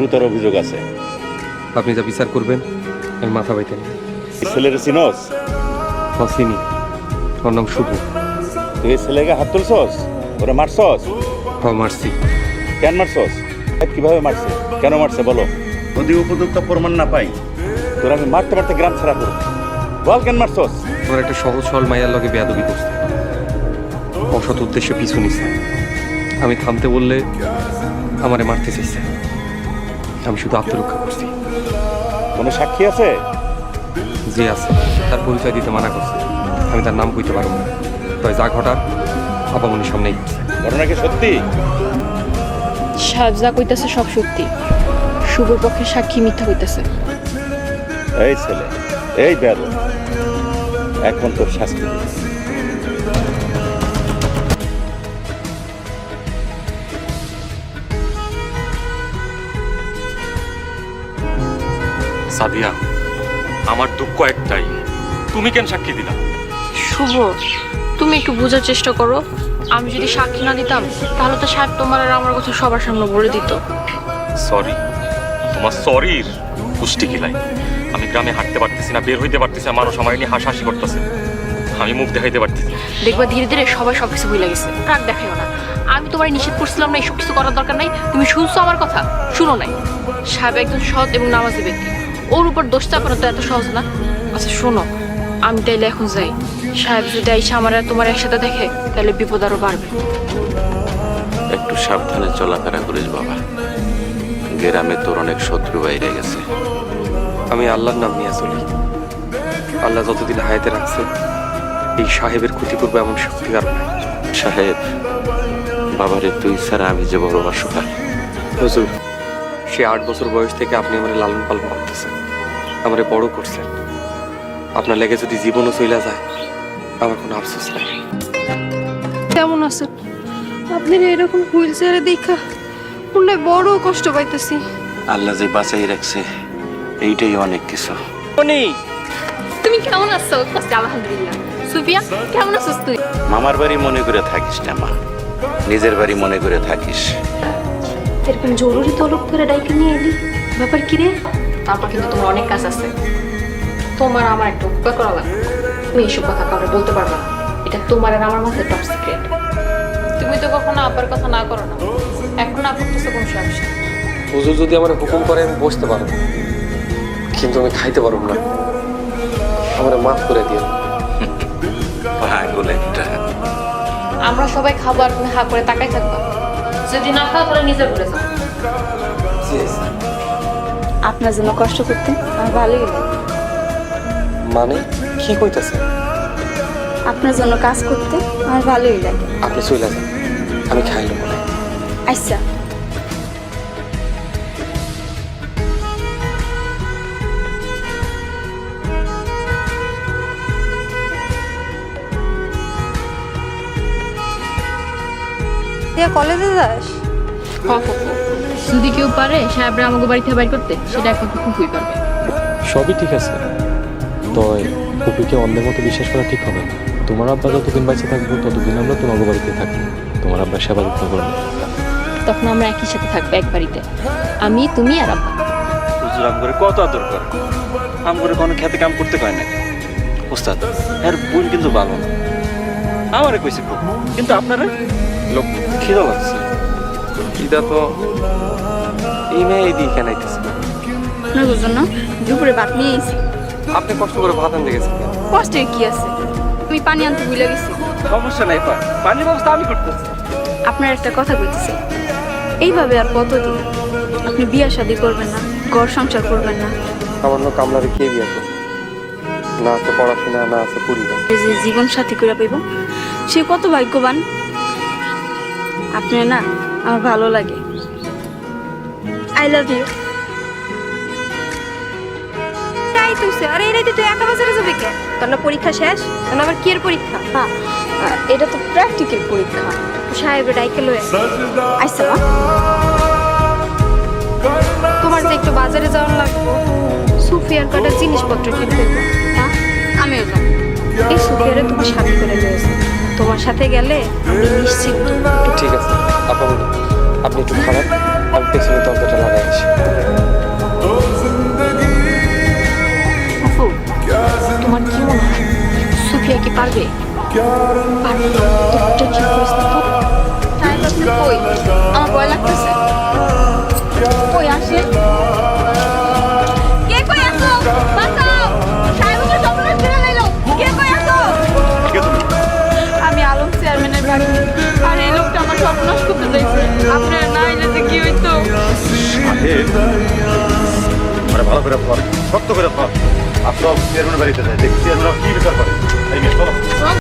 গুরুতর অভিযোগ আছে। আপনি যা বিচার করবেন আমি মাথা বাইতে নেই। ছেলের চিনস? চিনি, ওর নাম শুভ। তুই এই ছেলেকে হাত তুলছস, ওরা মারছস? মারছি। কেন মারছস? কিভাবে মারছে, কেন মারছে বলো। যদি উপযুক্ত প্রমাণ না পাই তোর আমি মারতে মারতে গ্রাম ছাড়া করব। বল কেন মারছস? তোর একটা সহজ সরল মাইয়ার লগে বেয়াদবি করছে, অসৎ উদ্দেশ্যে পিছু নিছে। আমি থামতে বললে আমারে মারতে চাইছে। আমি শুধু আত্মরক্ষা করছি। কোনো সাক্ষী আছে? যে আছে, তার পরিচয় দিতে মানা করছে। আমি তার নাম কইতে পারবো না। তবে যা ঘটার আপামনির সামনেই ঘটছে। ঘটনা কি সত্যি? সাহেব যা কইতাছে সব সত্যি। শুভর পক্ষে সাক্ষী মিথ্যা কইতাছে। এই ছেলে, এই বেয়াদব, এখন তোর শাস্তি দিবি। সাদিয়া, আমার দুঃখ একটাই, তুমি কেন সাক্ষী দিলা? শুভ, তুমি একটু বোঝার চেষ্টা করো। আমি যদি সাক্ষী না দিতাম তাহলে তো সাহেব তোমার আর আমার কথা সবার সামনে বলে দিত। সরি, তোমার সরির পুষ্টি কিলাই। আমি গ্রামে হাঁটতে পারতেছি না, বের হইতে পারতেছি না, মানুষ আমার নিয়ে হাসাহাসি করতেছে, আমি মুখ দেখাইতে পারতেছি। দেখবা ধীরে ধীরে সবাই সবকিছু ভুলে গেছে। রাগ দেখাইও না। আমি তোমার নিষেধ করছিলাম না এইসব কিছু করার দরকার নাই? তুমি শুনছো আমার কথা? শুনো নাই। সাহেব একজন সৎ এবং নামাজি ব্যক্তি, ওর উপর দোষ চাপানো তো এত সহজ না। আচ্ছা শোনো, আমি তাইলে এখন যাই। সাহেব যদি আইসা আমার আর তোমার একসাথে দেখে তাহলে বিপদ আরো বাড়বে। একটু সাবধানে চলাফেরা করিস বাবা, গ্রামে তোর অনেক শত্রু বাইরে গেছে। আমি আল্লাহর নাম নিয়ে চলি। আল্লাহ যতদিন হায়াতে রাখছে এই সাহেবের ক্ষতি করবে এমন শক্তি আর নাই। সাহেব, বাবারে তুই ছাড়া আমি যে বড় অসহায়। হুজুর, সে 8 বছর বয়স থেকে আপনি আমার লালন পালন করতেছেন, আমারে বড় করছেন। আপনার লেগে যদি জীবনও চলে যায় আমার কোনো আফসোস নাই। কেমন আছেন? আপনার এরকম হুইল চেয়ারে দেখা মনে বড় কষ্ট পাইতেছি। আল্লাহ যে বাঁচাই রাখছে এইটাই অনেক কিছু। তুমি কেমন আছো? আলহামদুলিল্লাহ। সুফিয়া, কেমন আছিস তুই? মামার বাড়ি মনে করে থাকিস না মা, নিজের বাড়ি মনে করে থাকিস। এরকম জরুরি তলব করে ডাইকে নিয়ে এলি, ব্যাপার কি রে? তারপর কিন্তু তোমার অনেক কাজ আছে। তোমার আমার একটা উপকার করা লাগবে। তুমি এইসব কথা কাউকে বলতে পারবে না। এটা তোমার আর আমার মাঝে টপ সিক্রেট। তুমি তো কখনো আব্বার কথা না করো না, এখন না করতেছো কোন সমস্যা? হুজুর যদি আমার হুকুম করে আমি বসতে পারবো, কিন্তু আমি খাইতে পারবো না। আমার মাফ করে দিও। পাগল একটা। আমরা সবাই খাবো আর তুমি হা করে তাকাই থাকবা। যদি না খাও তাহলে নিজে ঘুরে যাও। আপনার জন্য কষ্ট করতে আমার ভালোই লাগে। মানে কি কইতাছে? আপনার জন্য কাজ করতে আমার ভালোই লাগে। আপনি চলে যান, আমি খাইলো বলে। আচ্ছা, কলেজে যাস? যদি কেউ পারে সাহেবরা আমাকে বাড়ি থেকে বাইর করতে, সেটা একমাত্র খুবই পারবে। সবই ঠিক আছে, তবে ফুপিকে অন্ধের মতো বিশ্বাস করা ঠিক হবে না। তোমার আব্বা যতদিন বেঁচে থাকবো ততদিন আমরা তোমার বাড়িতে থাকবো, তোমার আব্বার সেবা যত্ন করবো। তখন আমরা একই সাথে থাকবো এক বাড়িতে, আমি, তুমি আর আব্বা। হুজুর আমগরে কত আদর করে, আমগরে কোনো খেতে কাম করতে কয় না। ওস্তাদ, এর বোন কিন্তু ভালো না, আমারে কইছে খুব, কিন্তু আপনারা লোক খিদা লাগছে। ইদা তো এই মেয়ে এই দিয়ে কেন আইতেছে? আপনার জন্য দুপুরে ভাত নিয়ে এসেছি। আপনি কষ্ট করে ভাত আনতে গেছেন কেন? কষ্টের কি আছে? আমি পানি আনতে ভুলে গেছি। সমস্যা নাই, পানির ব্যবস্থা আমি করতেছি। আপনার একটা কথা বলতেছি, এইভাবে আর কতদিন? আপনি বিয়া শাদী করবেন না, ঘর সংসার করবেন না, সামান্য কামলারে কে বিয়ে করবে? না আছে পড়াশোনা, না আছে পরিবার। যে জীবন সাথী করে পাইব সে কত ভাগ্যবান। আপনার না আমার ভালো লাগে। I love you. তাই তুইছে, আরে এই রাইতে তুই একা বাজারে যাবি কে? তোর না পরীক্ষা শেষ? তোর আবার কি এর পরীক্ষা? হ্যাঁ, এটা তো প্র্যাকটিক্যাল পরীক্ষা। সাহেবের ডাইকে লয়ে আইসা মা, তোমার যে একটু বাজারে যাওয়ার লাগবো, সুফিয়ার কাটা জিনিসপত্র কিনতে হইব। হ্যাঁ, আমিও যাবো। এই সুফিয়ারে তোমার সাথে করে রয়েছে, তোমার সাথে গেলে আমি নিশ্চিন্ত। ঠিক আছে আপা, আপনি একটু খারাপ আমি পেছনে দরজাটা লাগাই আসি। আপু তোমার কি মনে হয় সুফিয়া কি পারবে? পারবে না। একটু ঠিক করিস না তো। তাই আপনি কই? আমার ভয় লাগতেছে। কই আসে? কে কই আসো? বাঁচাও! সাহেবকে সর্বনাশ করে লাইলো। কে কই আসো? আমি আলম চেয়ারম্যানের ভাগ্নি। আর এই লোকটা আমার সর্বনাশ করতে চাইছে। আপনারা না এলে যে কি হইতো? মানে ভালো করে ধর, শক্ত করে ধর। আর সব চেয়ারম্যানের বাড়িতে যায়, দেখি চেয়ারম্যান কি বিচার করে। এই মেয়ে চলো।